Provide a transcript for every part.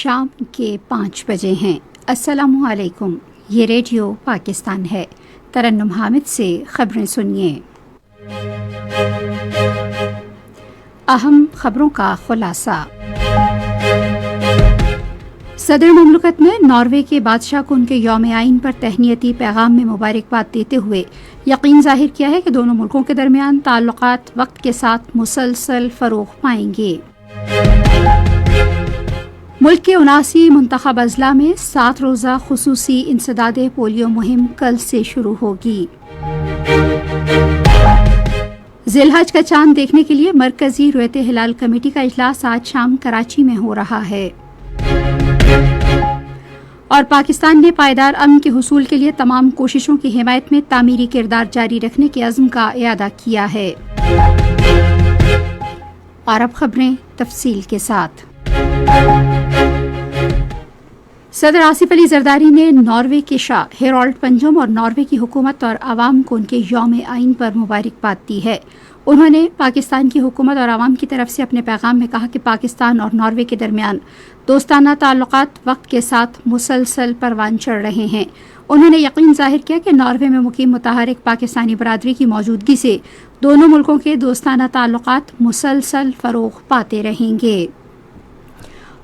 شام کے 5 بجے ہیں۔ السلام علیکم، یہ ریڈیو پاکستان ہے۔ ترنم حامد سے خبریں سنیے۔ اہم خبروں کا خلاصہ۔ صدر مملکت نے ناروے کے بادشاہ کو ان کے یوم آئین پر تہنیتی پیغام میں مبارکباد دیتے ہوئے یقین ظاہر کیا ہے کہ دونوں ملکوں کے درمیان تعلقات وقت کے ساتھ مسلسل فروغ پائیں گے۔ ملک کے 79 منتخب اضلاع میں 7 روزہ خصوصی انسداد پولیو مہم کل سے شروع ہوگی۔ ذی الحج کا چاند دیکھنے کے لیے مرکزی رؤیت ہلال کمیٹی کا اجلاس آج شام کراچی میں ہو رہا ہے۔ اور پاکستان نے پائیدار امن کے حصول کے لیے تمام کوششوں کی حمایت میں تعمیری کردار جاری رکھنے کے عزم کا اعادہ کیا ہے۔ اور اب خبریں تفصیل کے ساتھ۔ صدر آصف علی زرداری نے ناروے کے شاہ ہیرالڈ پنجم اور ناروے کی حکومت اور عوام کو ان کے یوم آئین پر مبارکباد دی ہے۔ انہوں نے پاکستان کی حکومت اور عوام کی طرف سے اپنے پیغام میں کہا کہ پاکستان اور ناروے کے درمیان دوستانہ تعلقات وقت کے ساتھ مسلسل پروان چڑھ رہے ہیں۔ انہوں نے یقین ظاہر کیا کہ ناروے میں مقیم متحرک پاکستانی برادری کی موجودگی سے دونوں ملکوں کے دوستانہ تعلقات مسلسل فروغ پاتے رہیں گے۔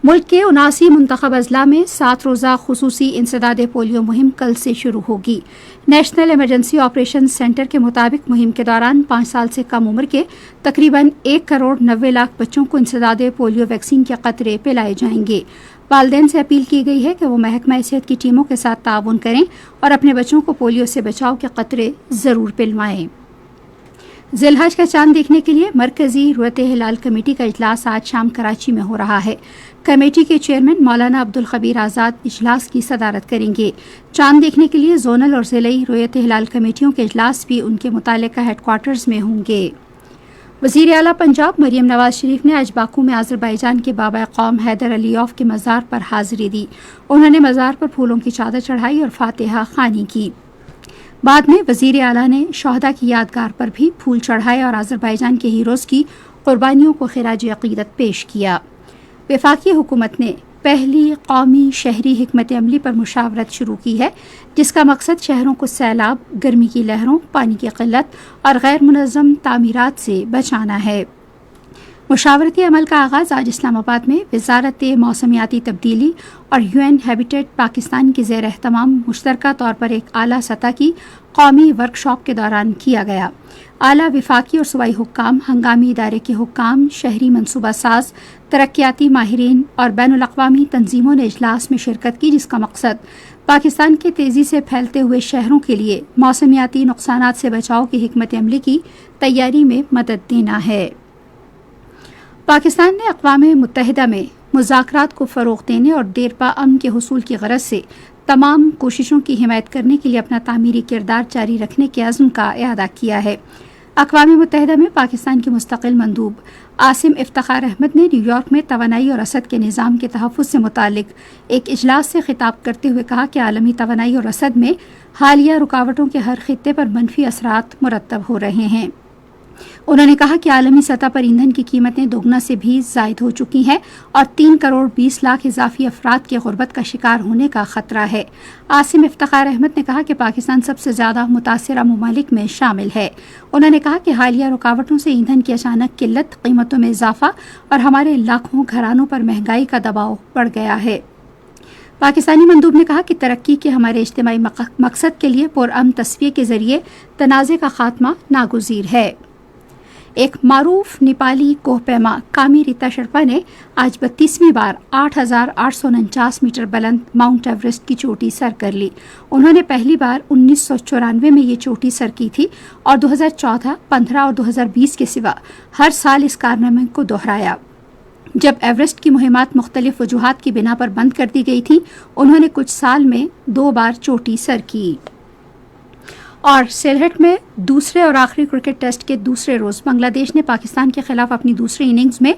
ملک کے 79 منتخب اضلاع میں 7 روزہ خصوصی انسداد پولیو مہم کل سے شروع ہوگی۔ نیشنل ایمرجنسی آپریشن سینٹر کے مطابق مہم کے دوران 5 سال سے کم عمر کے تقریباً 1,90,00,000 بچوں کو انسداد پولیو ویکسین کے قطرے پلائے جائیں گے۔ والدین سے اپیل کی گئی ہے کہ وہ محکمہ صحت کی ٹیموں کے ساتھ تعاون کریں اور اپنے بچوں کو پولیو سے بچاؤ کے قطرے ضرور پلوائیں۔ ذی الحج کا چاند دیکھنے کے لیے مرکزی رؤیت ہلال کمیٹی کا اجلاس آج شام کراچی میں ہو رہا ہے۔ کمیٹی کے چیئرمین مولانا عبدالخبیر آزاد اجلاس کی صدارت کریں گے۔ چاند دیکھنے کے لیے زونل اور ضلعی رؤیت ہلال کمیٹیوں کے اجلاس بھی ان کے متعلقہ ہیڈ کوارٹرز میں ہوں گے۔ وزیر اعلیٰ پنجاب مریم نواز شریف نے آج باکو میں آذربائیجان کے بابا قوم حیدر علیوف کے مزار پر حاضری دی۔ انہوں نے مزار پر پھولوں کی چادر چڑھائی اور فاتحہ خوانی کی۔ بعد میں وزیر اعلیٰ نے شہداء کی یادگار پر بھی پھول چڑھائے اور آذربائیجان کے ہیروز کی قربانیوں کو خراج عقیدت پیش کیا۔ وفاقی حکومت نے پہلی قومی شہری حکمت عملی پر مشاورت شروع کی ہے، جس کا مقصد شہروں کو سیلاب، گرمی کی لہروں، پانی کی قلت اور غیر منظم تعمیرات سے بچانا ہے۔ مشاورتی عمل کا آغاز آج اسلام آباد میں وزارت موسمیاتی تبدیلی اور UN ہیبیٹیٹ پاکستان کے زیر اہتمام مشترکہ طور پر ایک اعلیٰ سطح کی قومی ورکشاپ کے دوران کیا گیا۔ اعلیٰ وفاقی اور صوبائی حکام، ہنگامی ادارے کے حکام، شہری منصوبہ ساز، ترقیاتی ماہرین اور بین الاقوامی تنظیموں نے اجلاس میں شرکت کی، جس کا مقصد پاکستان کے تیزی سے پھیلتے ہوئے شہروں کے لیے موسمیاتی نقصانات سے بچاؤ کی حکمت عملی کی تیاری میں مدد دینا ہے۔ پاکستان نے اقوام متحدہ میں مذاکرات کو فروغ دینے اور دیرپا امن کے حصول کی غرض سے تمام کوششوں کی حمایت کرنے کے لیے اپنا تعمیری کردار جاری رکھنے کے عزم کا اعادہ کیا ہے۔ اقوام متحدہ میں پاکستان کے مستقل مندوب عاصم افتخار احمد نے نیو یارک میں توانائی اور رسد کے نظام کے تحفظ سے متعلق ایک اجلاس سے خطاب کرتے ہوئے کہا کہ عالمی توانائی اور رسد میں حالیہ رکاوٹوں کے ہر خطے پر منفی اثرات مرتب ہو رہے ہیں۔ انہوں نے کہا کہ عالمی سطح پر ایندھن کی قیمتیں دوگنا سے بھی زائد ہو چکی ہیں اور 3,20,00,000 اضافی افراد کے غربت کا شکار ہونے کا خطرہ ہے۔ عاصم افتخار احمد نے کہا کہ پاکستان سب سے زیادہ متاثرہ ممالک میں شامل ہے۔ انہوں نے کہا کہ حالیہ رکاوٹوں سے ایندھن کی اچانک قلت، قیمتوں میں اضافہ اور ہمارے لاکھوں گھرانوں پر مہنگائی کا دباؤ بڑھ گیا ہے۔ پاکستانی مندوب نے کہا کہ ترقی کے ہمارے اجتماعی مقصد کے لیے پرامن تصفیے کے ذریعے تنازع کا خاتمہ ناگزیر ہے۔ ایک معروف نیپالی کوہ پیما کامی ریتا شرپا نے آج 32ویں بار 8,849 میٹر بلند ماؤنٹ ایوریسٹ کی چوٹی سر کر لی۔ انہوں نے پہلی بار 1994 میں یہ چوٹی سر کی تھی اور 2014، 15 اور 2020 کے سوا ہر سال اس کارنامے کو دہرایا۔ جب ایوریسٹ کی مہمات مختلف وجوہات کی بنا پر بند کر دی گئی تھی، انہوں نے کچھ سال میں 2 بار چوٹی سر کی۔ اور سیلہٹ میں دوسرے اور آخری کرکٹ ٹیسٹ کے دوسرے روز بنگلہ دیش نے پاکستان کے خلاف اپنی دوسری اننگز میں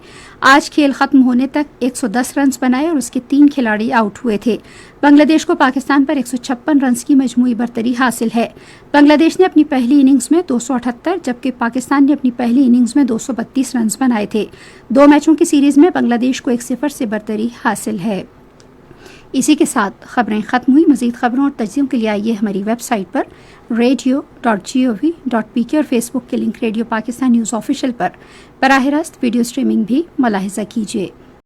آج کھیل ختم ہونے تک 110 رنز بنائے اور اس کے 3 کھلاڑی آؤٹ ہوئے تھے۔ بنگلہ دیش کو پاکستان پر 156 رنز کی مجموعی برتری حاصل ہے۔ بنگلہ دیش نے اپنی پہلی اننگز میں 278 جبکہ پاکستان نے اپنی پہلی اننگز میں 232 رنز بنائے تھے۔ 2 میچوں کی سیریز میں بنگلہ دیش کو 1-0 سے برتری حاصل ہے۔ اسی کے ساتھ خبریں ختم ہوئی. مزید خبروں اور تجزیوں کے لیے آئیے ہماری ویب سائٹ پر radio.gov.pk اور فیس بک کے link radio Pakistan news official پر براہ راست ویڈیو اسٹریمنگ بھی ملاحظہ کیجیے.